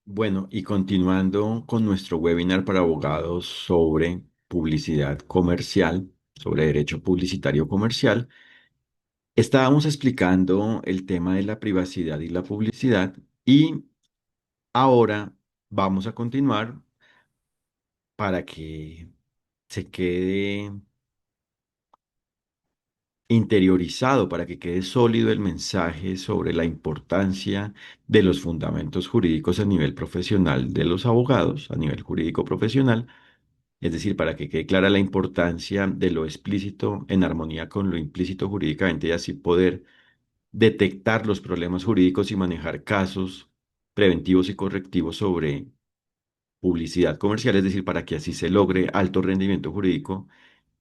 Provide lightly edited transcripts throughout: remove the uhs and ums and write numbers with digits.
Bueno, y continuando con nuestro webinar para abogados sobre publicidad comercial, sobre derecho publicitario comercial, estábamos explicando el tema de la privacidad y la publicidad y ahora vamos a continuar para que se quede interiorizado, para que quede sólido el mensaje sobre la importancia de los fundamentos jurídicos a nivel profesional de los abogados, a nivel jurídico profesional. Es decir, para que quede clara la importancia de lo explícito en armonía con lo implícito jurídicamente y así poder detectar los problemas jurídicos y manejar casos preventivos y correctivos sobre publicidad comercial, es decir, para que así se logre alto rendimiento jurídico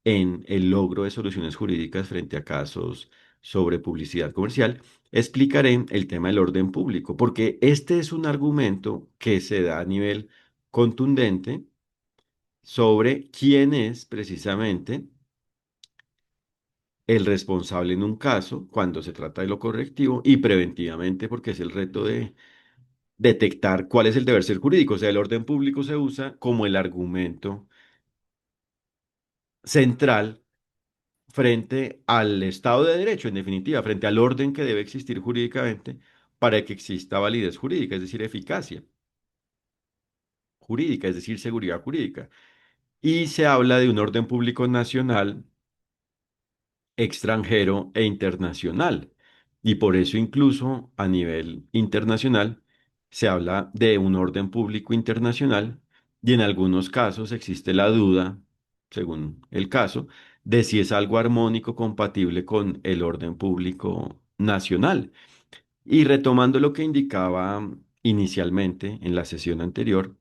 en el logro de soluciones jurídicas frente a casos sobre publicidad comercial. Explicaré el tema del orden público, porque este es un argumento que se da a nivel contundente sobre quién es precisamente el responsable en un caso cuando se trata de lo correctivo y preventivamente porque es el reto de detectar cuál es el deber ser jurídico. O sea, el orden público se usa como el argumento central frente al Estado de Derecho, en definitiva, frente al orden que debe existir jurídicamente para que exista validez jurídica, es decir, eficacia jurídica, es decir, seguridad jurídica. Y se habla de un orden público nacional, extranjero e internacional. Y por eso incluso a nivel internacional se habla de un orden público internacional y en algunos casos existe la duda, según el caso, de si es algo armónico compatible con el orden público nacional. Y retomando lo que indicaba inicialmente en la sesión anterior,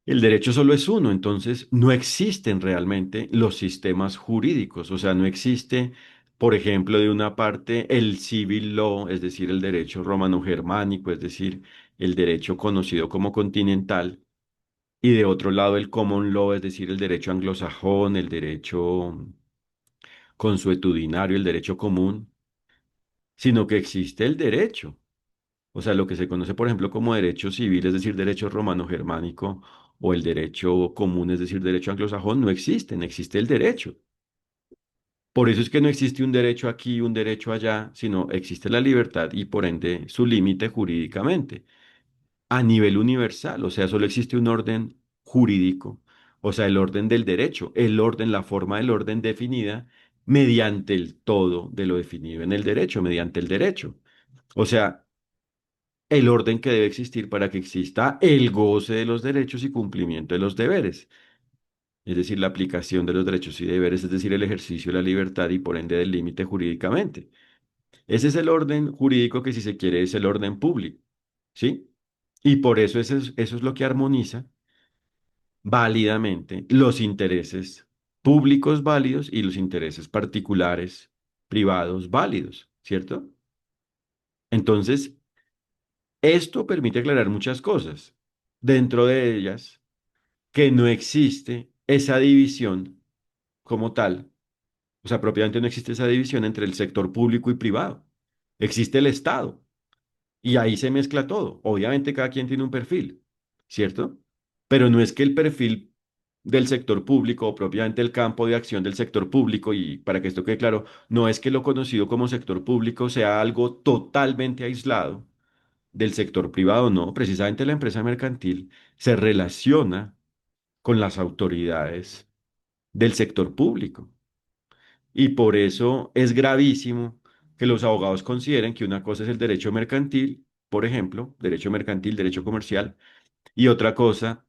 el derecho solo es uno, entonces no existen realmente los sistemas jurídicos, o sea, no existe, por ejemplo, de una parte el civil law, es decir, el derecho romano-germánico, es decir, el derecho conocido como continental, y de otro lado el common law, es decir, el derecho anglosajón, el derecho consuetudinario, el derecho común, sino que existe el derecho. O sea, lo que se conoce, por ejemplo, como derecho civil, es decir, derecho romano-germánico, o el derecho común, es decir, derecho anglosajón, no existen, existe el derecho. Por eso es que no existe un derecho aquí y un derecho allá, sino existe la libertad y por ende su límite jurídicamente, a nivel universal. O sea, solo existe un orden jurídico, o sea, el orden del derecho, el orden, la forma del orden definida mediante el todo de lo definido en el derecho, mediante el derecho. O sea, el orden que debe existir para que exista el goce de los derechos y cumplimiento de los deberes, es decir, la aplicación de los derechos y deberes, es decir, el ejercicio de la libertad y por ende del límite jurídicamente. Ese es el orden jurídico que si se quiere es el orden público, ¿sí? Y por eso eso es lo que armoniza válidamente los intereses públicos válidos y los intereses particulares privados válidos, ¿cierto? Entonces, esto permite aclarar muchas cosas. Dentro de ellas, que no existe esa división como tal, o sea, propiamente no existe esa división entre el sector público y privado. Existe el Estado y ahí se mezcla todo. Obviamente cada quien tiene un perfil, ¿cierto? Pero no es que el perfil del sector público o propiamente el campo de acción del sector público, y para que esto quede claro, no es que lo conocido como sector público sea algo totalmente aislado del sector privado, no, precisamente la empresa mercantil se relaciona con las autoridades del sector público. Y por eso es gravísimo que los abogados consideren que una cosa es el derecho mercantil, por ejemplo, derecho mercantil, derecho comercial, y otra cosa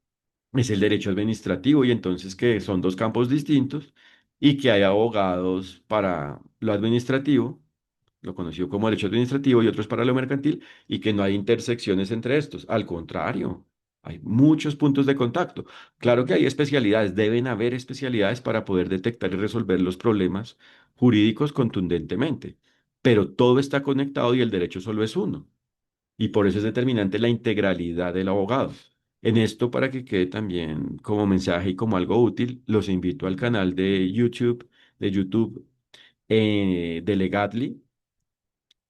es el derecho administrativo, y entonces que son dos campos distintos y que hay abogados para lo administrativo, lo conocido como derecho administrativo, y otros para lo mercantil, y que no hay intersecciones entre estos. Al contrario, hay muchos puntos de contacto. Claro que hay especialidades, deben haber especialidades para poder detectar y resolver los problemas jurídicos contundentemente, pero todo está conectado y el derecho solo es uno. Y por eso es determinante la integralidad del abogado. En esto, para que quede también como mensaje y como algo útil, los invito al canal de YouTube, de Legatly,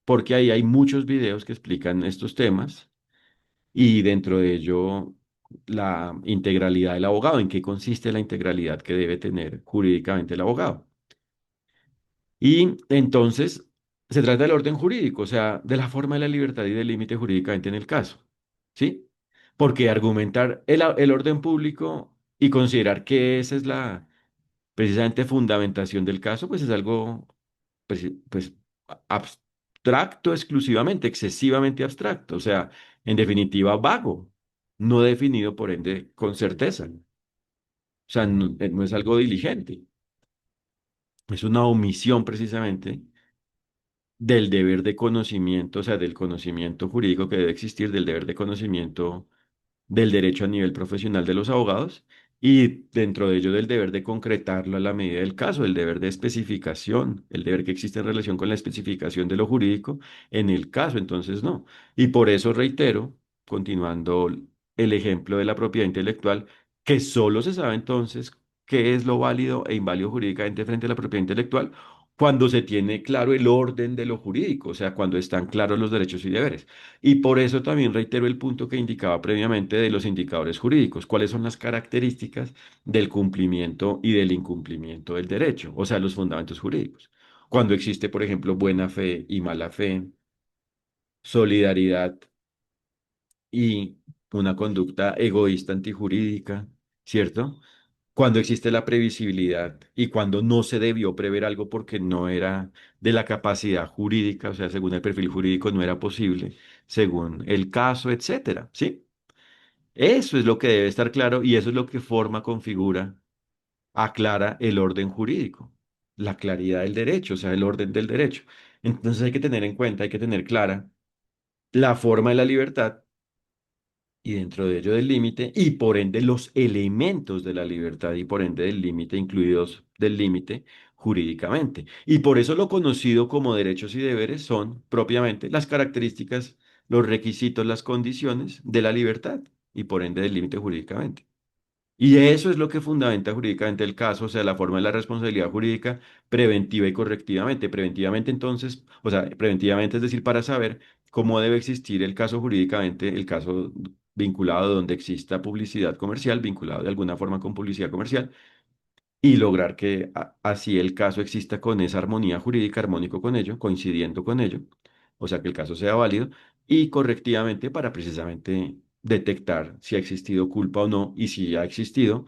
porque ahí hay muchos videos que explican estos temas y dentro de ello la integralidad del abogado, en qué consiste la integralidad que debe tener jurídicamente el abogado. Y entonces se trata del orden jurídico, o sea, de la forma de la libertad y del límite jurídicamente en el caso, ¿sí? Porque argumentar el orden público y considerar que esa es la precisamente fundamentación del caso, pues es algo pues abstracto exclusivamente, excesivamente abstracto, o sea, en definitiva vago, no definido por ende con certeza. O sea, no es algo diligente, es una omisión precisamente del deber de conocimiento, o sea, del conocimiento jurídico que debe existir, del deber de conocimiento del derecho a nivel profesional de los abogados y dentro de ello del deber de concretarlo a la medida del caso, el deber de especificación, el deber que existe en relación con la especificación de lo jurídico en el caso, entonces no. Y por eso reitero, continuando el ejemplo de la propiedad intelectual, que solo se sabe entonces qué es lo válido e inválido jurídicamente frente a la propiedad intelectual cuando se tiene claro el orden de lo jurídico, o sea, cuando están claros los derechos y deberes. Y por eso también reitero el punto que indicaba previamente de los indicadores jurídicos. ¿Cuáles son las características del cumplimiento y del incumplimiento del derecho? O sea, los fundamentos jurídicos. Cuando existe, por ejemplo, buena fe y mala fe, solidaridad y una conducta egoísta antijurídica, ¿cierto? Cuando existe la previsibilidad y cuando no se debió prever algo porque no era de la capacidad jurídica, o sea, según el perfil jurídico no era posible, según el caso, etcétera, ¿sí? Eso es lo que debe estar claro y eso es lo que forma, configura, aclara el orden jurídico, la claridad del derecho, o sea, el orden del derecho. Entonces hay que tener en cuenta, hay que tener clara la forma de la libertad y dentro de ello del límite, y por ende los elementos de la libertad y por ende del límite, incluidos del límite jurídicamente. Y por eso lo conocido como derechos y deberes son propiamente las características, los requisitos, las condiciones de la libertad y por ende del límite jurídicamente. Y eso es lo que fundamenta jurídicamente el caso, o sea, la forma de la responsabilidad jurídica preventiva y correctivamente. Preventivamente, entonces, o sea, preventivamente es decir, para saber cómo debe existir el caso jurídicamente, el caso vinculado donde exista publicidad comercial, vinculado de alguna forma con publicidad comercial, y lograr que así el caso exista con esa armonía jurídica, armónico con ello, coincidiendo con ello, o sea, que el caso sea válido, y correctivamente para precisamente detectar si ha existido culpa o no, y si ha existido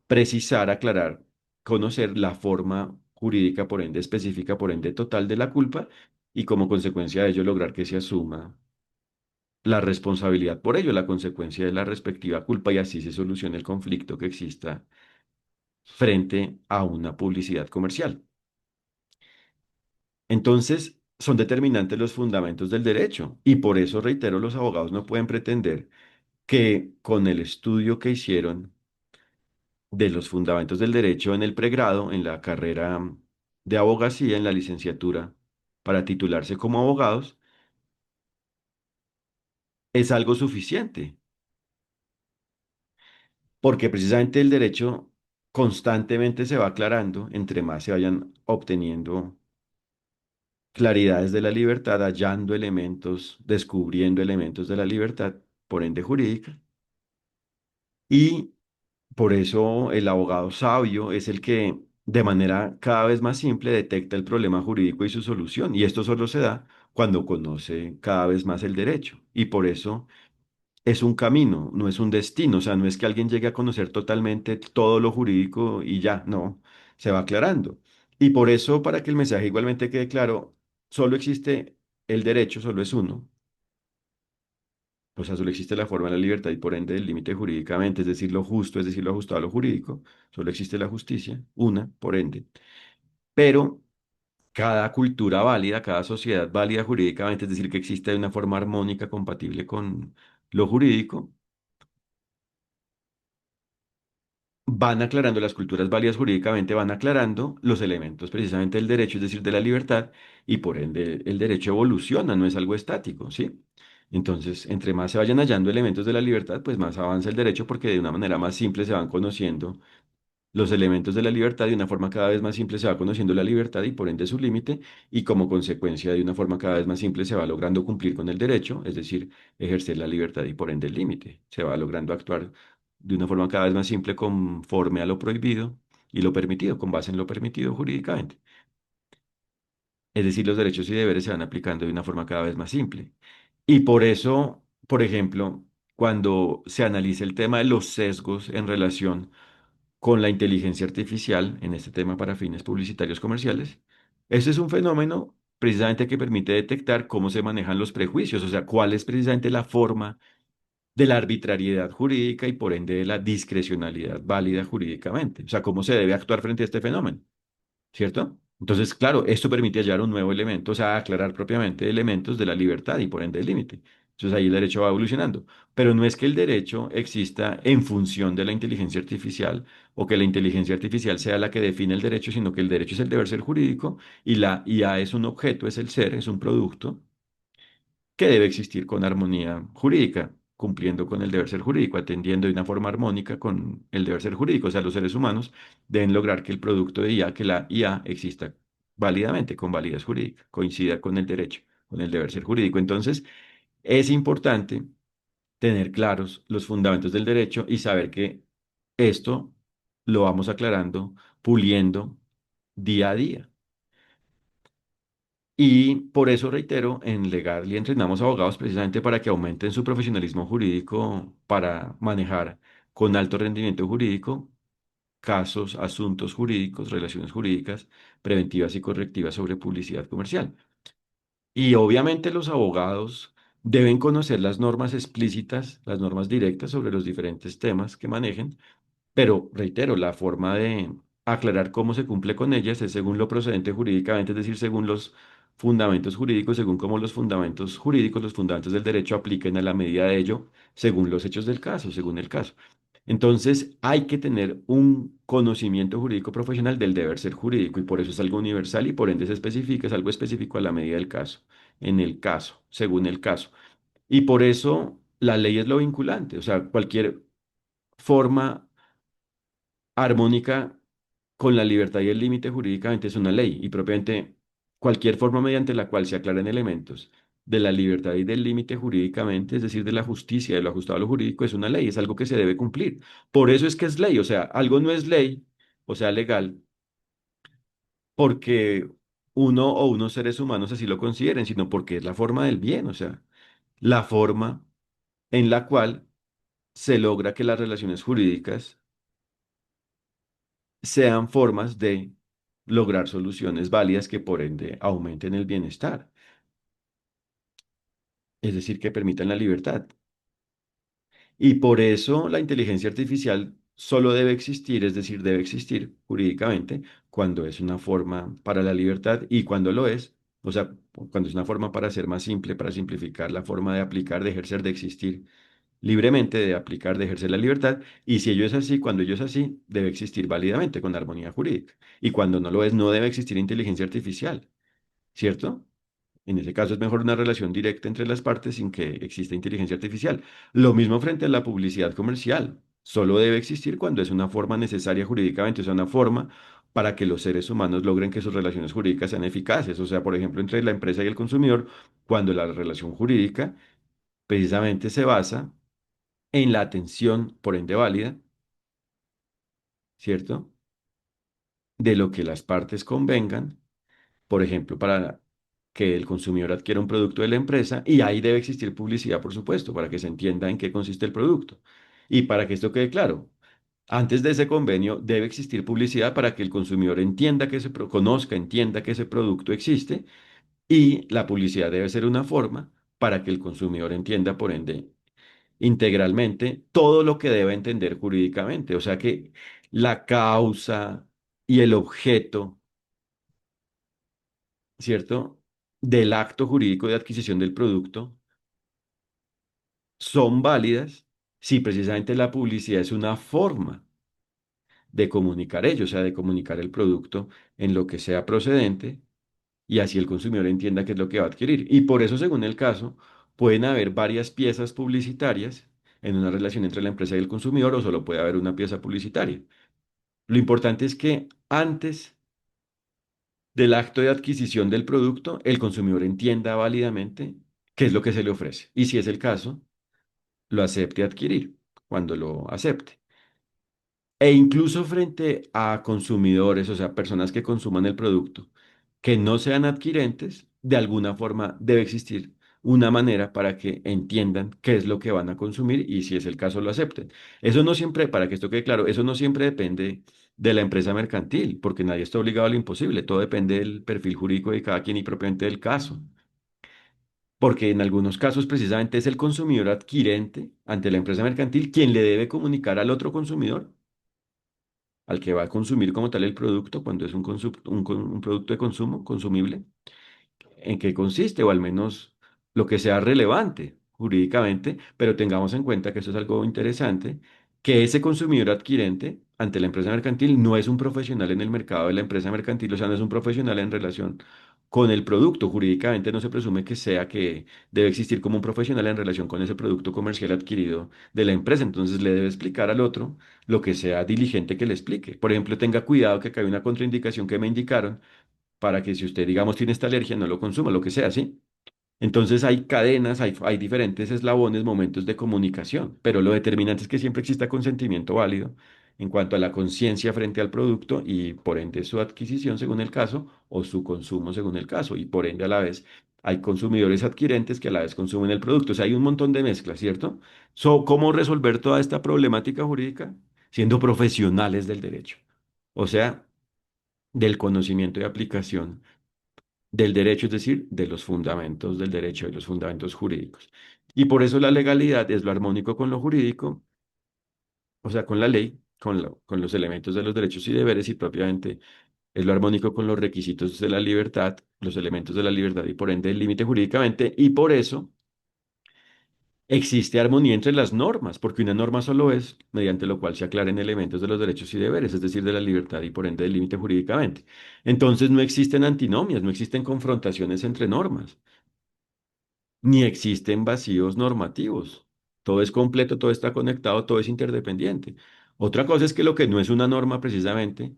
precisar, aclarar, conocer la forma jurídica, por ende específica, por ende total de la culpa y como consecuencia de ello lograr que se asuma la responsabilidad por ello, la consecuencia de la respectiva culpa y así se solucione el conflicto que exista frente a una publicidad comercial. Entonces, son determinantes los fundamentos del derecho y por eso, reitero, los abogados no pueden pretender que con el estudio que hicieron de los fundamentos del derecho en el pregrado, en la carrera de abogacía, en la licenciatura, para titularse como abogados, es algo suficiente, porque precisamente el derecho constantemente se va aclarando, entre más se vayan obteniendo claridades de la libertad, hallando elementos, descubriendo elementos de la libertad, por ende jurídica, y por eso el abogado sabio es el que de manera cada vez más simple detecta el problema jurídico y su solución. Y esto solo se da cuando conoce cada vez más el derecho. Y por eso es un camino, no es un destino. O sea, no es que alguien llegue a conocer totalmente todo lo jurídico y ya, no, se va aclarando. Y por eso, para que el mensaje igualmente quede claro, solo existe el derecho, solo es uno. O sea, solo existe la forma de la libertad y por ende el límite jurídicamente, es decir, lo justo, es decir, lo ajustado a lo jurídico. Solo existe la justicia, una, por ende. Pero cada cultura válida, cada sociedad válida jurídicamente, es decir, que existe de una forma armónica, compatible con lo jurídico, van aclarando las culturas válidas jurídicamente, van aclarando los elementos precisamente del derecho, es decir, de la libertad, y por ende el derecho evoluciona, no es algo estático, ¿sí? Entonces, entre más se vayan hallando elementos de la libertad, pues más avanza el derecho porque de una manera más simple se van conociendo los elementos de la libertad. De una forma cada vez más simple se va conociendo la libertad y por ende su límite, y como consecuencia de una forma cada vez más simple se va logrando cumplir con el derecho, es decir, ejercer la libertad y por ende el límite. Se va logrando actuar de una forma cada vez más simple conforme a lo prohibido y lo permitido, con base en lo permitido jurídicamente. Es decir, los derechos y deberes se van aplicando de una forma cada vez más simple. Y por eso, por ejemplo, cuando se analiza el tema de los sesgos en relación con la inteligencia artificial, en este tema para fines publicitarios comerciales, ese es un fenómeno precisamente que permite detectar cómo se manejan los prejuicios, o sea, cuál es precisamente la forma de la arbitrariedad jurídica y por ende de la discrecionalidad válida jurídicamente, o sea, cómo se debe actuar frente a este fenómeno. ¿Cierto? Entonces, claro, esto permite hallar un nuevo elemento, o sea, aclarar propiamente elementos de la libertad y por ende el límite. Entonces ahí el derecho va evolucionando. Pero no es que el derecho exista en función de la inteligencia artificial o que la inteligencia artificial sea la que define el derecho, sino que el derecho es el deber ser jurídico y la IA es un objeto, es el ser, es un producto que debe existir con armonía jurídica, cumpliendo con el deber ser jurídico, atendiendo de una forma armónica con el deber ser jurídico. O sea, los seres humanos deben lograr que el producto de IA, que la IA exista válidamente, con validez jurídica, coincida con el derecho, con el deber ser jurídico. Entonces, es importante tener claros los fundamentos del derecho y saber que esto lo vamos aclarando, puliendo día a día. Y por eso reitero, en Legal y entrenamos abogados precisamente para que aumenten su profesionalismo jurídico para manejar con alto rendimiento jurídico casos, asuntos jurídicos, relaciones jurídicas, preventivas y correctivas sobre publicidad comercial. Y obviamente los abogados deben conocer las normas explícitas, las normas directas sobre los diferentes temas que manejen, pero reitero, la forma de aclarar cómo se cumple con ellas es según lo procedente jurídicamente, es decir, según los fundamentos jurídicos, según cómo los fundamentos jurídicos, los fundamentos del derecho apliquen a la medida de ello, según los hechos del caso, según el caso. Entonces, hay que tener un conocimiento jurídico profesional del deber ser jurídico y por eso es algo universal y por ende se especifica, es algo específico a la medida del caso, en el caso, según el caso. Y por eso la ley es lo vinculante, o sea, cualquier forma armónica con la libertad y el límite jurídicamente es una ley y propiamente cualquier forma mediante la cual se aclaren elementos de la libertad y del límite jurídicamente, es decir, de la justicia, de lo ajustado a lo jurídico, es una ley, es algo que se debe cumplir. Por eso es que es ley, o sea, algo no es ley, o sea, legal, porque uno o unos seres humanos así lo consideren, sino porque es la forma del bien, o sea, la forma en la cual se logra que las relaciones jurídicas sean formas de lograr soluciones válidas que por ende aumenten el bienestar, es decir, que permitan la libertad. Y por eso la inteligencia artificial solo debe existir, es decir, debe existir jurídicamente cuando es una forma para la libertad y cuando lo es, o sea, cuando es una forma para ser más simple, para simplificar la forma de aplicar, de ejercer, de existir libremente, de aplicar, de ejercer la libertad. Y si ello es así, cuando ello es así, debe existir válidamente con armonía jurídica. Y cuando no lo es, no debe existir inteligencia artificial, ¿cierto? En ese caso es mejor una relación directa entre las partes sin que exista inteligencia artificial. Lo mismo frente a la publicidad comercial. Solo debe existir cuando es una forma necesaria jurídicamente, o sea, una forma para que los seres humanos logren que sus relaciones jurídicas sean eficaces. O sea, por ejemplo, entre la empresa y el consumidor, cuando la relación jurídica precisamente se basa en la atención, por ende válida, ¿cierto? De lo que las partes convengan, por ejemplo, para que el consumidor adquiera un producto de la empresa y ahí debe existir publicidad, por supuesto, para que se entienda en qué consiste el producto. Y para que esto quede claro, antes de ese convenio debe existir publicidad para que el consumidor entienda que conozca, entienda que ese producto existe y la publicidad debe ser una forma para que el consumidor entienda, por ende, integralmente todo lo que debe entender jurídicamente. O sea que la causa y el objeto, ¿cierto? Del acto jurídico de adquisición del producto son válidas si precisamente la publicidad es una forma de comunicar ello, o sea, de comunicar el producto en lo que sea procedente y así el consumidor entienda qué es lo que va a adquirir. Y por eso, según el caso, pueden haber varias piezas publicitarias en una relación entre la empresa y el consumidor o solo puede haber una pieza publicitaria. Lo importante es que antes del acto de adquisición del producto, el consumidor entienda válidamente qué es lo que se le ofrece y si es el caso, lo acepte adquirir cuando lo acepte. E incluso frente a consumidores, o sea, personas que consuman el producto, que no sean adquirentes, de alguna forma debe existir una manera para que entiendan qué es lo que van a consumir y si es el caso lo acepten. Eso no siempre, para que esto quede claro, eso no siempre depende de la empresa mercantil, porque nadie está obligado a lo imposible, todo depende del perfil jurídico de cada quien y propiamente del caso. Porque en algunos casos precisamente es el consumidor adquirente ante la empresa mercantil quien le debe comunicar al otro consumidor al que va a consumir como tal el producto, cuando es un producto de consumo, consumible, en qué consiste, o al menos lo que sea relevante jurídicamente, pero tengamos en cuenta que eso es algo interesante, que ese consumidor adquirente ante la empresa mercantil no es un profesional en el mercado de la empresa mercantil, o sea, no es un profesional en relación con el producto. Jurídicamente no se presume que sea que debe existir como un profesional en relación con ese producto comercial adquirido de la empresa, entonces le debe explicar al otro lo que sea diligente que le explique. Por ejemplo, tenga cuidado que acá hay una contraindicación que me indicaron para que si usted, digamos, tiene esta alergia, no lo consuma, lo que sea, ¿sí? Entonces hay cadenas, hay diferentes eslabones, momentos de comunicación, pero lo determinante es que siempre exista consentimiento válido en cuanto a la conciencia frente al producto y por ende su adquisición según el caso o su consumo según el caso y por ende a la vez hay consumidores adquirentes que a la vez consumen el producto. O sea, hay un montón de mezclas, ¿cierto? ¿Cómo resolver toda esta problemática jurídica? Siendo profesionales del derecho, o sea, del conocimiento y aplicación del derecho, es decir, de los fundamentos del derecho y los fundamentos jurídicos. Y por eso la legalidad es lo armónico con lo jurídico, o sea, con la ley, con los elementos de los derechos y deberes y propiamente es lo armónico con los requisitos de la libertad, los elementos de la libertad y por ende el límite jurídicamente. Y por eso existe armonía entre las normas, porque una norma solo es mediante lo cual se aclaren elementos de los derechos y deberes, es decir, de la libertad y por ende del límite jurídicamente. Entonces no existen antinomias, no existen confrontaciones entre normas ni existen vacíos normativos. Todo es completo, todo está conectado, todo es interdependiente. Otra cosa es que lo que no es una norma precisamente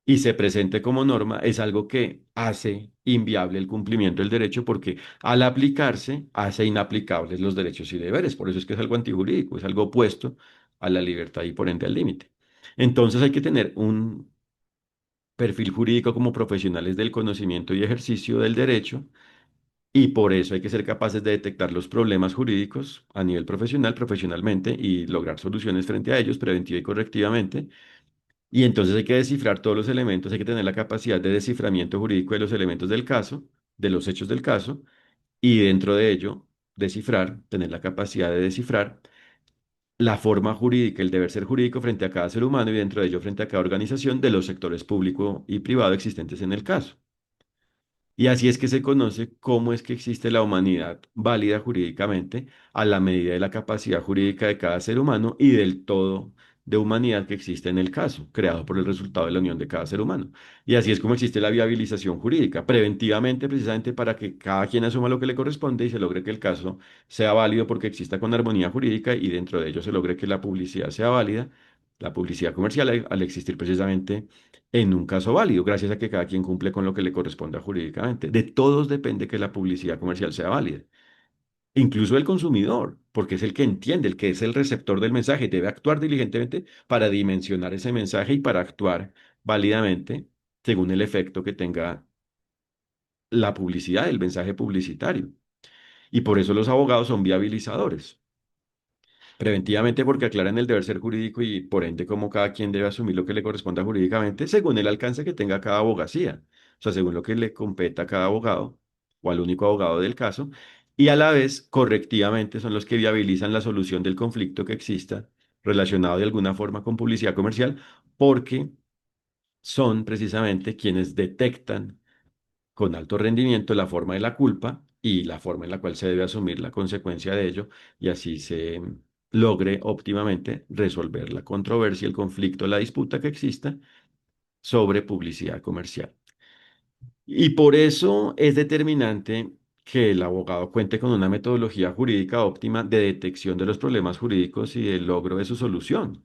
y se presente como norma es algo que hace inviable el cumplimiento del derecho porque al aplicarse hace inaplicables los derechos y deberes. Por eso es que es algo antijurídico, es algo opuesto a la libertad y por ende al límite. Entonces hay que tener un perfil jurídico como profesionales del conocimiento y ejercicio del derecho y por eso hay que ser capaces de detectar los problemas jurídicos a nivel profesional, profesionalmente, y lograr soluciones frente a ellos preventiva y correctivamente. Y entonces hay que descifrar todos los elementos, hay que tener la capacidad de desciframiento jurídico de los elementos del caso, de los hechos del caso, y dentro de ello, descifrar, tener la capacidad de descifrar la forma jurídica, el deber ser jurídico frente a cada ser humano y dentro de ello frente a cada organización de los sectores público y privado existentes en el caso. Y así es que se conoce cómo es que existe la humanidad válida jurídicamente a la medida de la capacidad jurídica de cada ser humano y del todo de humanidad que existe en el caso, creado por el resultado de la unión de cada ser humano. Y así es como existe la viabilización jurídica, preventivamente precisamente para que cada quien asuma lo que le corresponde y se logre que el caso sea válido porque exista con armonía jurídica y dentro de ello se logre que la publicidad sea válida, la publicidad comercial al existir precisamente en un caso válido, gracias a que cada quien cumple con lo que le corresponda jurídicamente. De todos depende que la publicidad comercial sea válida, incluso el consumidor, porque es el que entiende, el que es el receptor del mensaje, debe actuar diligentemente para dimensionar ese mensaje y para actuar válidamente según el efecto que tenga la publicidad, el mensaje publicitario. Y por eso los abogados son viabilizadores. Preventivamente porque aclaran el deber ser jurídico y por ende cómo cada quien debe asumir lo que le corresponda jurídicamente según el alcance que tenga cada abogacía, o sea, según lo que le competa a cada abogado o al único abogado del caso, y a la vez correctivamente son los que viabilizan la solución del conflicto que exista relacionado de alguna forma con publicidad comercial, porque son precisamente quienes detectan con alto rendimiento la forma de la culpa y la forma en la cual se debe asumir la consecuencia de ello y así se logre óptimamente resolver la controversia, el conflicto, la disputa que exista sobre publicidad comercial. Y por eso es determinante que el abogado cuente con una metodología jurídica óptima de detección de los problemas jurídicos y del logro de su solución.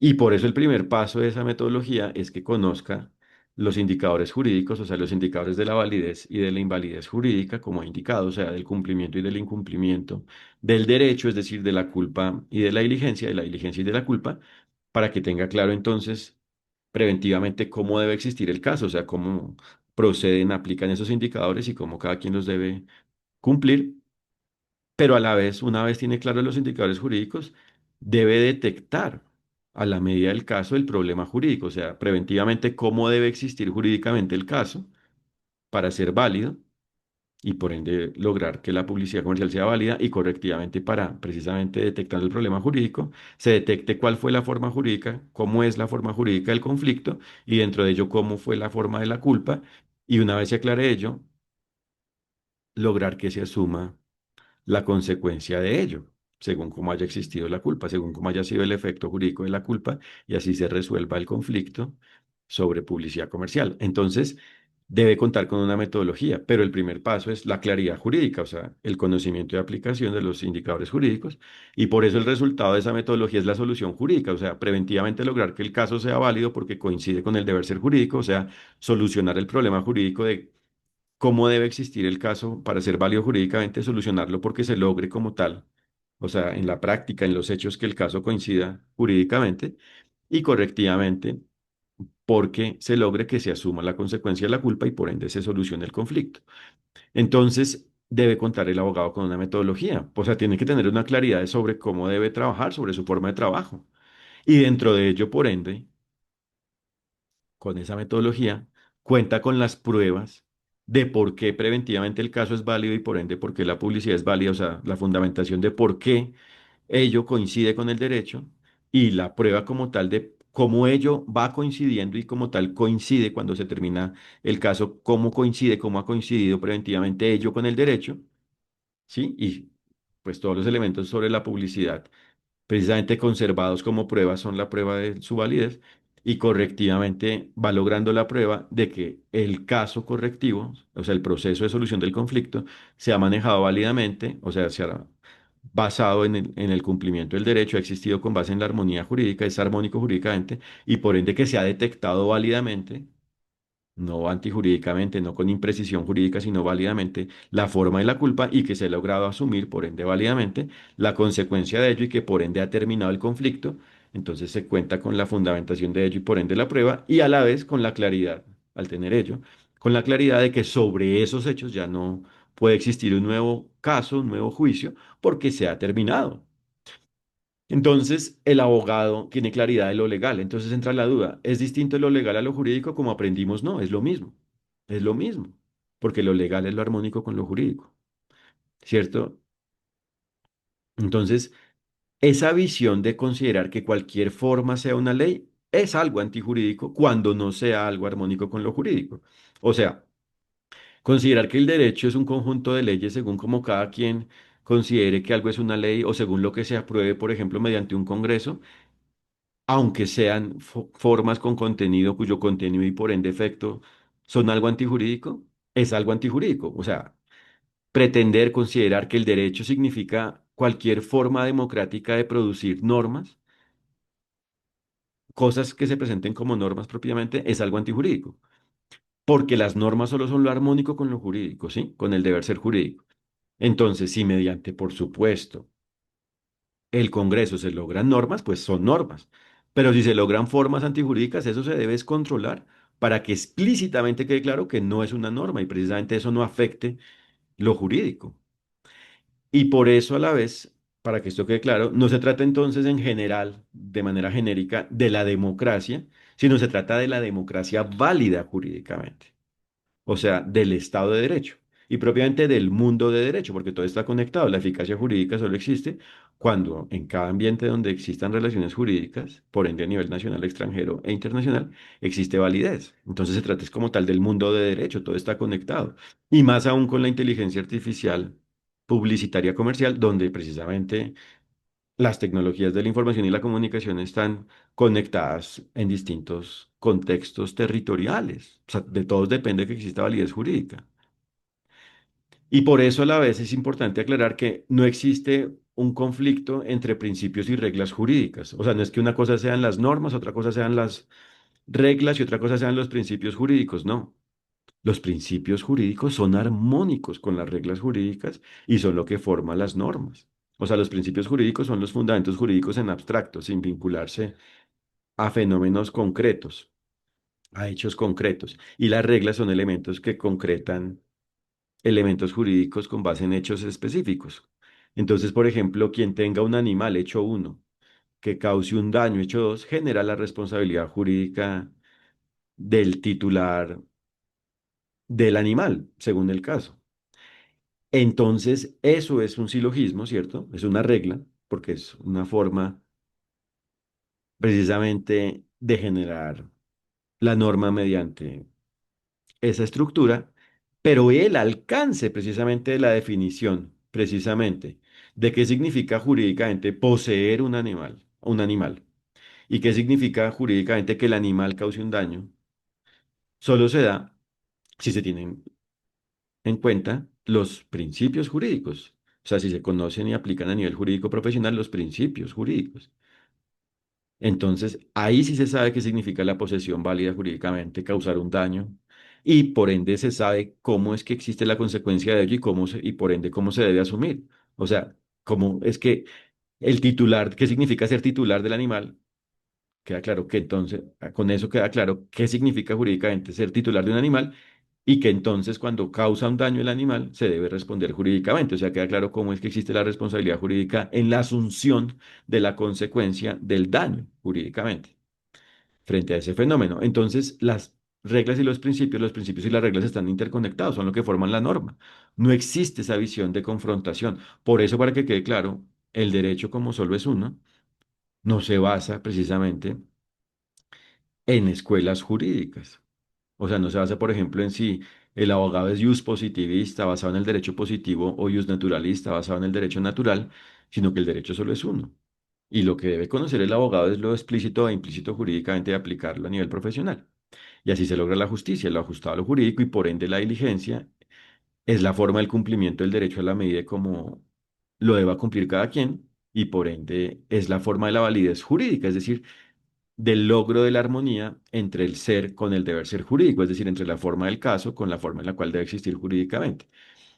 Y por eso el primer paso de esa metodología es que conozca los indicadores jurídicos, o sea, los indicadores de la validez y de la invalidez jurídica, como ha indicado, o sea, del cumplimiento y del incumplimiento del derecho, es decir, de la culpa y de la diligencia y de la culpa, para que tenga claro entonces preventivamente cómo debe existir el caso, o sea, cómo proceden, aplican esos indicadores y cómo cada quien los debe cumplir, pero a la vez, una vez tiene claros los indicadores jurídicos, debe detectar a la medida del caso el problema jurídico, o sea, preventivamente cómo debe existir jurídicamente el caso para ser válido y por ende lograr que la publicidad comercial sea válida y correctivamente para precisamente detectando el problema jurídico, se detecte cuál fue la forma jurídica, cómo es la forma jurídica del conflicto y dentro de ello cómo fue la forma de la culpa y una vez se aclare ello, lograr que se asuma la consecuencia de ello, según cómo haya existido la culpa, según cómo haya sido el efecto jurídico de la culpa, y así se resuelva el conflicto sobre publicidad comercial. Entonces, debe contar con una metodología, pero el primer paso es la claridad jurídica, o sea, el conocimiento y aplicación de los indicadores jurídicos, y por eso el resultado de esa metodología es la solución jurídica, o sea, preventivamente lograr que el caso sea válido porque coincide con el deber ser jurídico, o sea, solucionar el problema jurídico de cómo debe existir el caso para ser válido jurídicamente, solucionarlo porque se logre como tal, o sea, en la práctica, en los hechos que el caso coincida jurídicamente y correctivamente porque se logre que se asuma la consecuencia de la culpa y por ende se solucione el conflicto. Entonces, debe contar el abogado con una metodología, o sea, tiene que tener una claridad sobre cómo debe trabajar, sobre su forma de trabajo. Y dentro de ello, por ende, con esa metodología, cuenta con las pruebas de por qué preventivamente el caso es válido y por ende por qué la publicidad es válida, o sea, la fundamentación de por qué ello coincide con el derecho y la prueba como tal de cómo ello va coincidiendo y como tal coincide cuando se termina el caso, cómo coincide, cómo ha coincidido preventivamente ello con el derecho, ¿sí? Y pues todos los elementos sobre la publicidad precisamente conservados como prueba son la prueba de su validez y correctivamente va logrando la prueba de que el caso correctivo, o sea, el proceso de solución del conflicto, se ha manejado válidamente, o sea, se ha basado en el cumplimiento del derecho, ha existido con base en la armonía jurídica, es armónico jurídicamente y por ende que se ha detectado válidamente no antijurídicamente, no con imprecisión jurídica, sino válidamente la forma de la culpa y que se ha logrado asumir, por ende, válidamente la consecuencia de ello y que por ende ha terminado el conflicto. Entonces se cuenta con la fundamentación de ello y por ende la prueba y a la vez con la claridad, al tener ello, con la claridad de que sobre esos hechos ya no puede existir un nuevo caso, un nuevo juicio, porque se ha terminado. Entonces, el abogado tiene claridad de lo legal. Entonces entra la duda, ¿es distinto lo legal a lo jurídico? Como aprendimos, no, es lo mismo. Es lo mismo, porque lo legal es lo armónico con lo jurídico, ¿cierto? Entonces, esa visión de considerar que cualquier forma sea una ley es algo antijurídico cuando no sea algo armónico con lo jurídico. O sea, considerar que el derecho es un conjunto de leyes según como cada quien considere que algo es una ley o según lo que se apruebe, por ejemplo, mediante un congreso aunque sean formas con contenido cuyo contenido y por ende efecto son algo antijurídico, es algo antijurídico. O sea, pretender considerar que el derecho significa cualquier forma democrática de producir normas, cosas que se presenten como normas propiamente, es algo antijurídico. Porque las normas solo son lo armónico con lo jurídico, ¿sí? Con el deber ser jurídico. Entonces, si mediante, por supuesto, el Congreso se logran normas, pues son normas. Pero si se logran formas antijurídicas, eso se debe controlar para que explícitamente quede claro que no es una norma y precisamente eso no afecte lo jurídico. Y por eso a la vez, para que esto quede claro, no se trata entonces en general, de manera genérica, de la democracia, sino se trata de la democracia válida jurídicamente, o sea, del Estado de Derecho y propiamente del mundo de derecho, porque todo está conectado. La eficacia jurídica solo existe cuando en cada ambiente donde existan relaciones jurídicas, por ende a nivel nacional, extranjero e internacional, existe validez. Entonces se trata es como tal del mundo de derecho, todo está conectado. Y más aún con la inteligencia artificial publicitaria comercial, donde precisamente las tecnologías de la información y la comunicación están conectadas en distintos contextos territoriales. O sea, de todos depende que exista validez jurídica. Y por eso a la vez es importante aclarar que no existe un conflicto entre principios y reglas jurídicas. O sea, no es que una cosa sean las normas, otra cosa sean las reglas y otra cosa sean los principios jurídicos, no. Los principios jurídicos son armónicos con las reglas jurídicas y son lo que forma las normas. O sea, los principios jurídicos son los fundamentos jurídicos en abstracto, sin vincularse a fenómenos concretos, a hechos concretos. Y las reglas son elementos que concretan elementos jurídicos con base en hechos específicos. Entonces, por ejemplo, quien tenga un animal hecho uno que cause un daño hecho dos, genera la responsabilidad jurídica del titular del animal, según el caso. Entonces, eso es un silogismo, ¿cierto? Es una regla, porque es una forma precisamente de generar la norma mediante esa estructura, pero el alcance precisamente de la definición, precisamente, de qué significa jurídicamente poseer un animal, y qué significa jurídicamente que el animal cause un daño, solo se da si se tienen en cuenta los principios jurídicos. O sea, si se conocen y aplican a nivel jurídico profesional los principios jurídicos. Entonces, ahí sí se sabe qué significa la posesión válida jurídicamente, causar un daño, y por ende se sabe cómo es que existe la consecuencia de ello y y por ende cómo se debe asumir. O sea, cómo es que el titular, qué significa ser titular del animal, queda claro que entonces, con eso queda claro qué significa jurídicamente ser titular de un animal y que entonces cuando causa un daño el animal se debe responder jurídicamente. O sea, queda claro cómo es que existe la responsabilidad jurídica en la asunción de la consecuencia del daño jurídicamente frente a ese fenómeno. Entonces, las reglas y los principios y las reglas están interconectados, son lo que forman la norma. No existe esa visión de confrontación. Por eso, para que quede claro, el derecho como solo es uno, no se basa precisamente en escuelas jurídicas. O sea, no se basa, por ejemplo, en si el abogado es jus positivista, basado en el derecho positivo, o jus naturalista, basado en el derecho natural, sino que el derecho solo es uno. Y lo que debe conocer el abogado es lo explícito e implícito jurídicamente y aplicarlo a nivel profesional. Y así se logra la justicia, lo ajustado a lo jurídico y por ende la diligencia es la forma del cumplimiento del derecho a la medida de cómo lo deba cumplir cada quien y por ende es la forma de la validez jurídica, es decir, del logro de la armonía entre el ser con el deber ser jurídico, es decir, entre la forma del caso con la forma en la cual debe existir jurídicamente.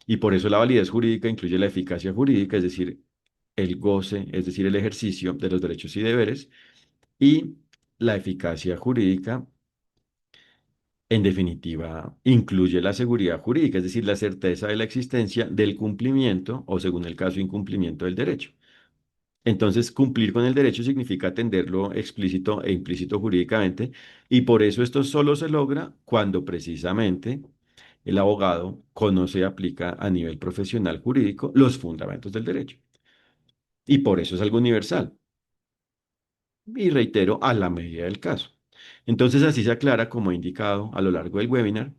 Y por eso la validez jurídica incluye la eficacia jurídica, es decir, el goce, es decir, el ejercicio de los derechos y deberes, y la eficacia jurídica, en definitiva, incluye la seguridad jurídica, es decir, la certeza de la existencia del cumplimiento o, según el caso, incumplimiento del derecho. Entonces, cumplir con el derecho significa atenderlo explícito e implícito jurídicamente, y por eso esto solo se logra cuando precisamente el abogado conoce y aplica a nivel profesional jurídico los fundamentos del derecho. Y por eso es algo universal. Y reitero, a la medida del caso. Entonces, así se aclara, como he indicado a lo largo del webinar,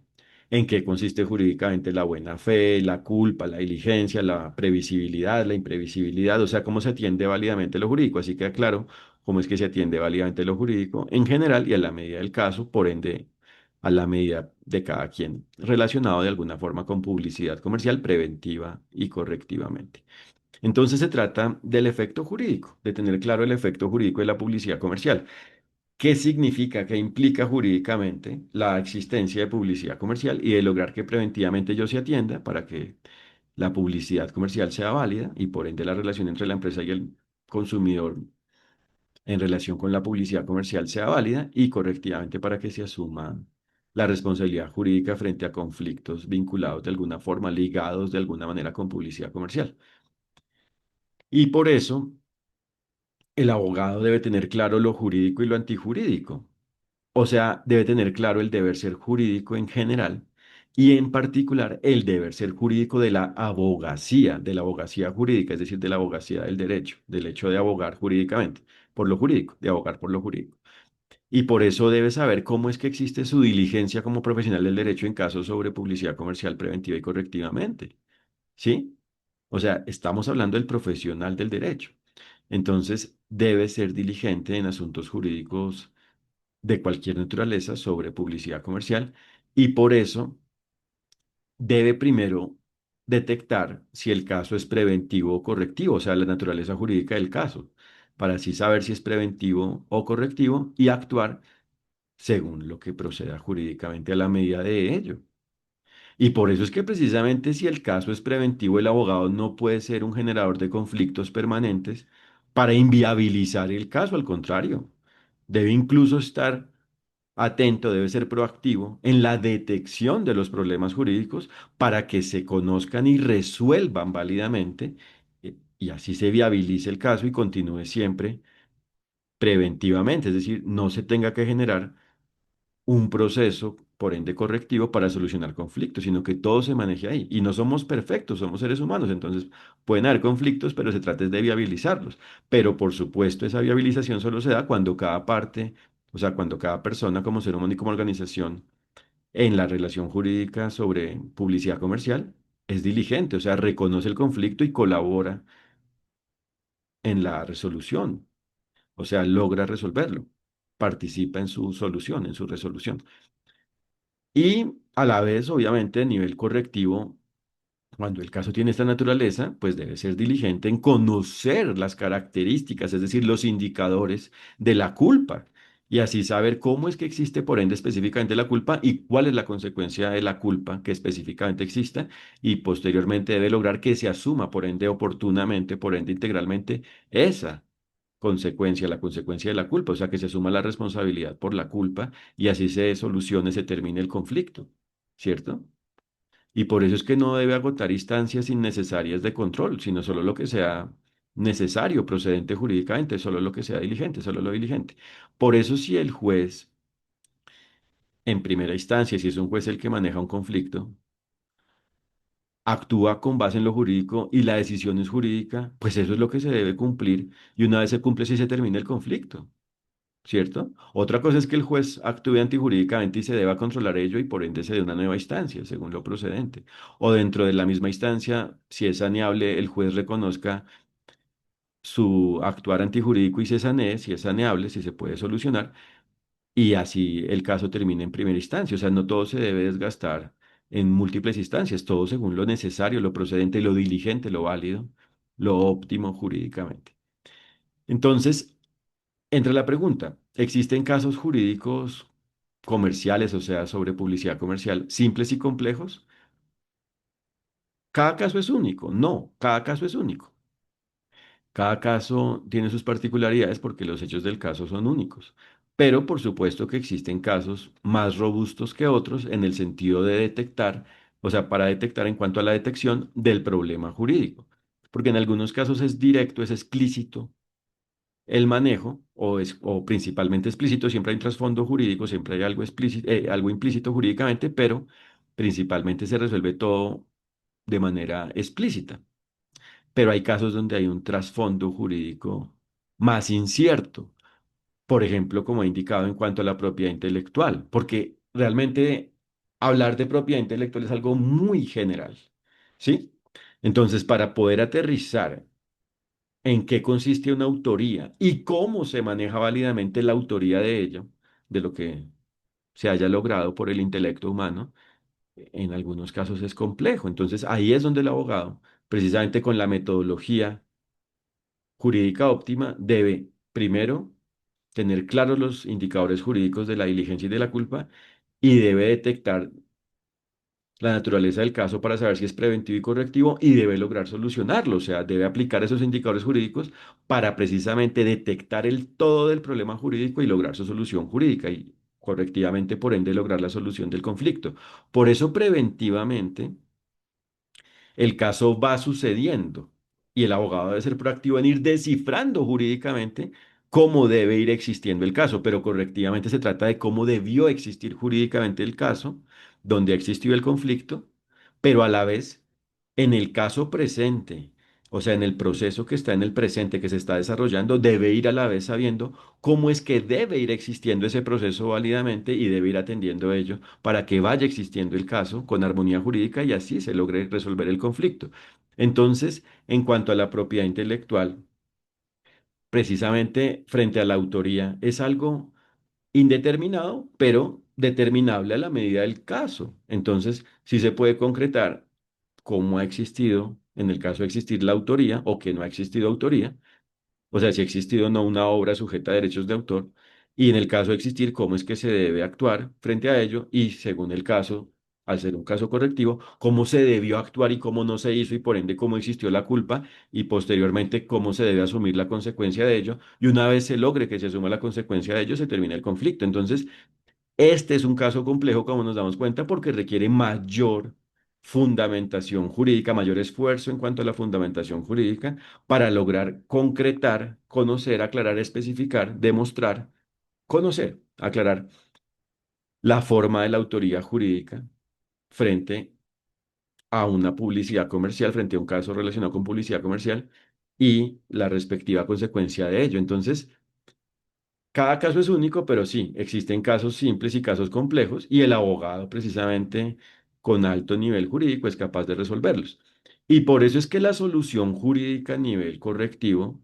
en qué consiste jurídicamente la buena fe, la culpa, la diligencia, la previsibilidad, la imprevisibilidad, o sea, cómo se atiende válidamente lo jurídico. Así queda claro cómo es que se atiende válidamente lo jurídico en general y a la medida del caso, por ende, a la medida de cada quien, relacionado de alguna forma con publicidad comercial preventiva y correctivamente. Entonces se trata del efecto jurídico, de tener claro el efecto jurídico de la publicidad comercial. ¿Qué significa, qué implica jurídicamente la existencia de publicidad comercial y de lograr que preventivamente yo se atienda para que la publicidad comercial sea válida y por ende la relación entre la empresa y el consumidor en relación con la publicidad comercial sea válida y correctivamente para que se asuma la responsabilidad jurídica frente a conflictos vinculados de alguna forma, ligados de alguna manera con publicidad comercial? Y por eso el abogado debe tener claro lo jurídico y lo antijurídico. O sea, debe tener claro el deber ser jurídico en general y en particular el deber ser jurídico de la abogacía jurídica, es decir, de la abogacía del derecho, del hecho de abogar jurídicamente, por lo jurídico, de abogar por lo jurídico. Y por eso debe saber cómo es que existe su diligencia como profesional del derecho en casos sobre publicidad comercial preventiva y correctivamente. ¿Sí? O sea, estamos hablando del profesional del derecho. Entonces, debe ser diligente en asuntos jurídicos de cualquier naturaleza sobre publicidad comercial y por eso debe primero detectar si el caso es preventivo o correctivo, o sea, la naturaleza jurídica del caso, para así saber si es preventivo o correctivo y actuar según lo que proceda jurídicamente a la medida de ello. Y por eso es que precisamente si el caso es preventivo, el abogado no puede ser un generador de conflictos permanentes para inviabilizar el caso, al contrario, debe incluso estar atento, debe ser proactivo en la detección de los problemas jurídicos para que se conozcan y resuelvan válidamente y así se viabilice el caso y continúe siempre preventivamente, es decir, no se tenga que generar un proceso, por ende correctivo, para solucionar conflictos, sino que todo se maneje ahí. Y no somos perfectos, somos seres humanos, entonces pueden haber conflictos, pero se trata es de viabilizarlos. Pero por supuesto, esa viabilización solo se da cuando cada parte, o sea, cuando cada persona como ser humano y como organización en la relación jurídica sobre publicidad comercial es diligente, o sea, reconoce el conflicto y colabora en la resolución, o sea, logra resolverlo, participa en su solución, en su resolución. Y a la vez, obviamente, a nivel correctivo, cuando el caso tiene esta naturaleza, pues debe ser diligente en conocer las características, es decir, los indicadores de la culpa, y así saber cómo es que existe, por ende, específicamente la culpa y cuál es la consecuencia de la culpa que específicamente exista, y posteriormente debe lograr que se asuma, por ende, oportunamente, por ende, integralmente, esa consecuencia, la consecuencia de la culpa, o sea, que se asuma la responsabilidad por la culpa y así se solucione, se termine el conflicto, ¿cierto? Y por eso es que no debe agotar instancias innecesarias de control, sino solo lo que sea necesario, procedente jurídicamente, solo lo que sea diligente, solo lo diligente. Por eso si el juez, en primera instancia, si es un juez el que maneja un conflicto, actúa con base en lo jurídico y la decisión es jurídica, pues eso es lo que se debe cumplir y una vez se cumple, sí se termina el conflicto. ¿Cierto? Otra cosa es que el juez actúe antijurídicamente y se deba controlar ello y por ende se dé una nueva instancia, según lo procedente. O dentro de la misma instancia, si es saneable, el juez reconozca su actuar antijurídico y se sanee, si es saneable, si se puede solucionar, y así el caso termine en primera instancia. O sea, no todo se debe desgastar en múltiples instancias, todo según lo necesario, lo procedente, lo diligente, lo válido, lo óptimo jurídicamente. Entonces, entra la pregunta, ¿existen casos jurídicos comerciales, o sea, sobre publicidad comercial, simples y complejos? ¿Cada caso es único? No, cada caso es único. Cada caso tiene sus particularidades porque los hechos del caso son únicos. Pero por supuesto que existen casos más robustos que otros en el sentido de detectar, o sea, para detectar en cuanto a la detección del problema jurídico. Porque en algunos casos es directo, es explícito el manejo, o principalmente explícito, siempre hay un trasfondo jurídico, siempre hay algo explícito, algo implícito jurídicamente, pero principalmente se resuelve todo de manera explícita. Pero hay casos donde hay un trasfondo jurídico más incierto, por ejemplo, como he indicado en cuanto a la propiedad intelectual, porque realmente hablar de propiedad intelectual es algo muy general, ¿sí? Entonces, para poder aterrizar en qué consiste una autoría y cómo se maneja válidamente la autoría de ello, de lo que se haya logrado por el intelecto humano, en algunos casos es complejo. Entonces ahí es donde el abogado, precisamente con la metodología jurídica óptima, debe primero tener claros los indicadores jurídicos de la diligencia y de la culpa y debe detectar la naturaleza del caso para saber si es preventivo y correctivo y debe lograr solucionarlo, o sea, debe aplicar esos indicadores jurídicos para precisamente detectar el todo del problema jurídico y lograr su solución jurídica y correctivamente, por ende, lograr la solución del conflicto. Por eso, preventivamente, el caso va sucediendo y el abogado debe ser proactivo en ir descifrando jurídicamente cómo debe ir existiendo el caso, pero correctivamente se trata de cómo debió existir jurídicamente el caso, donde ha existido el conflicto, pero a la vez en el caso presente, o sea, en el proceso que está en el presente, que se está desarrollando, debe ir a la vez sabiendo cómo es que debe ir existiendo ese proceso válidamente y debe ir atendiendo ello para que vaya existiendo el caso con armonía jurídica y así se logre resolver el conflicto. Entonces, en cuanto a la propiedad intelectual, precisamente frente a la autoría, es algo indeterminado, pero determinable a la medida del caso. Entonces, sí se puede concretar cómo ha existido, en el caso de existir la autoría o que no ha existido autoría, o sea, si ha existido o no una obra sujeta a derechos de autor, y en el caso de existir, cómo es que se debe actuar frente a ello, y según el caso, al ser un caso correctivo, cómo se debió actuar y cómo no se hizo, y por ende cómo existió la culpa, y posteriormente cómo se debe asumir la consecuencia de ello, y una vez se logre que se asuma la consecuencia de ello, se termina el conflicto. Entonces, este es un caso complejo, como nos damos cuenta, porque requiere mayor fundamentación jurídica, mayor esfuerzo en cuanto a la fundamentación jurídica para lograr concretar, conocer, aclarar, especificar, demostrar, conocer, aclarar la forma de la autoría jurídica frente a una publicidad comercial, frente a un caso relacionado con publicidad comercial y la respectiva consecuencia de ello. Entonces, cada caso es único, pero sí, existen casos simples y casos complejos y el abogado precisamente con alto nivel jurídico es capaz de resolverlos. Y por eso es que la solución jurídica a nivel correctivo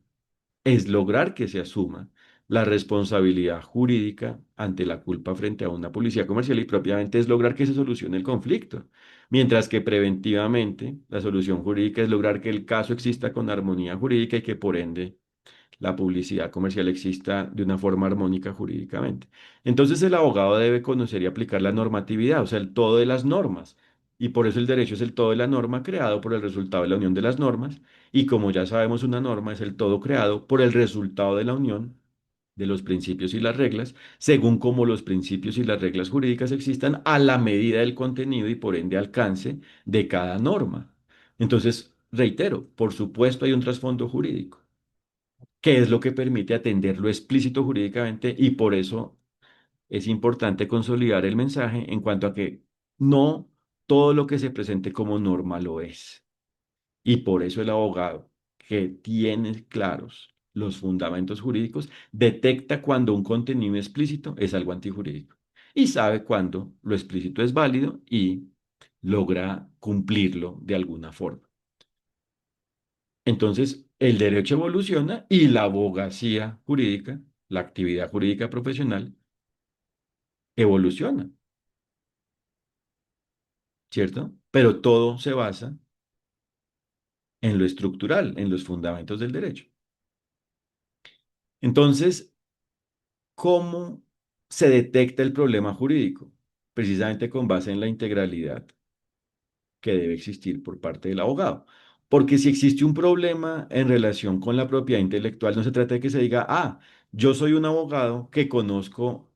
es lograr que se asuma la responsabilidad jurídica ante la culpa frente a una policía comercial y propiamente es lograr que se solucione el conflicto. Mientras que preventivamente la solución jurídica es lograr que el caso exista con armonía jurídica y que por ende la publicidad comercial exista de una forma armónica jurídicamente. Entonces el abogado debe conocer y aplicar la normatividad, o sea, el todo de las normas. Y por eso el derecho es el todo de la norma creado por el resultado de la unión de las normas. Y como ya sabemos, una norma es el todo creado por el resultado de la unión de los principios y las reglas, según como los principios y las reglas jurídicas existan a la medida del contenido y por ende alcance de cada norma. Entonces, reitero, por supuesto hay un trasfondo jurídico que es lo que permite atender lo explícito jurídicamente y por eso es importante consolidar el mensaje en cuanto a que no todo lo que se presente como norma lo es. Y por eso el abogado que tiene claros los fundamentos jurídicos detecta cuando un contenido explícito es algo antijurídico y sabe cuando lo explícito es válido y logra cumplirlo de alguna forma. Entonces, el derecho evoluciona y la abogacía jurídica, la actividad jurídica profesional, evoluciona, ¿cierto? Pero todo se basa en lo estructural, en los fundamentos del derecho. Entonces, ¿cómo se detecta el problema jurídico? Precisamente con base en la integralidad que debe existir por parte del abogado. Porque si existe un problema en relación con la propiedad intelectual, no se trata de que se diga, ah, yo soy un abogado que conozco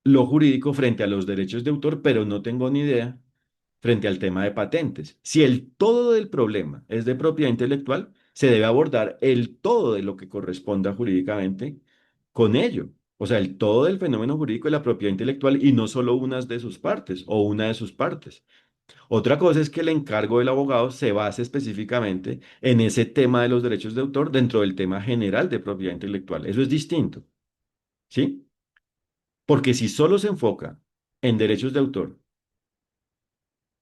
lo jurídico frente a los derechos de autor, pero no tengo ni idea frente al tema de patentes. Si el todo del problema es de propiedad intelectual, se debe abordar el todo de lo que corresponda jurídicamente con ello. O sea, el todo del fenómeno jurídico de la propiedad intelectual y no solo unas de sus partes o una de sus partes. Otra cosa es que el encargo del abogado se base específicamente en ese tema de los derechos de autor dentro del tema general de propiedad intelectual. Eso es distinto, ¿sí? Porque si solo se enfoca en derechos de autor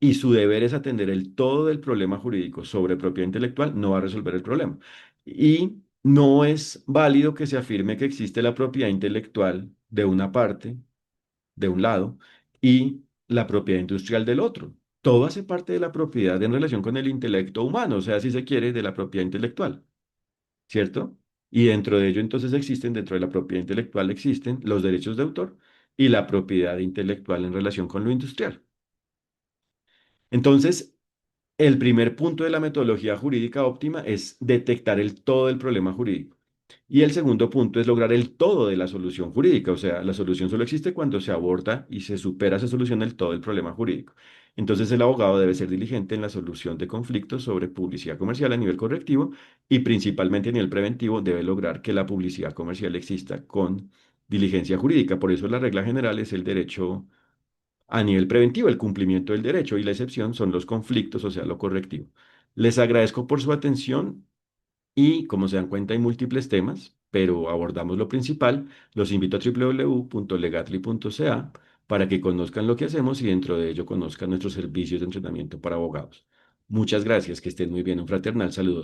y su deber es atender el todo del problema jurídico sobre propiedad intelectual, no va a resolver el problema. Y no es válido que se afirme que existe la propiedad intelectual de una parte, de un lado, y la propiedad industrial del otro. Todo hace parte de la propiedad en relación con el intelecto humano, o sea, si se quiere, de la propiedad intelectual, ¿cierto? Y dentro de ello entonces existen, dentro de la propiedad intelectual existen los derechos de autor y la propiedad intelectual en relación con lo industrial. Entonces, el primer punto de la metodología jurídica óptima es detectar el todo del problema jurídico. Y el segundo punto es lograr el todo de la solución jurídica. O sea, la solución solo existe cuando se aborda y se supera esa solución el todo del problema jurídico. Entonces, el abogado debe ser diligente en la solución de conflictos sobre publicidad comercial a nivel correctivo y principalmente a nivel preventivo debe lograr que la publicidad comercial exista con diligencia jurídica. Por eso la regla general es el derecho a nivel preventivo, el cumplimiento del derecho y la excepción son los conflictos, o sea, lo correctivo. Les agradezco por su atención y, como se dan cuenta, hay múltiples temas, pero abordamos lo principal. Los invito a www.legatly.ca para que conozcan lo que hacemos y dentro de ello conozcan nuestros servicios de entrenamiento para abogados. Muchas gracias, que estén muy bien. Un fraternal saludo.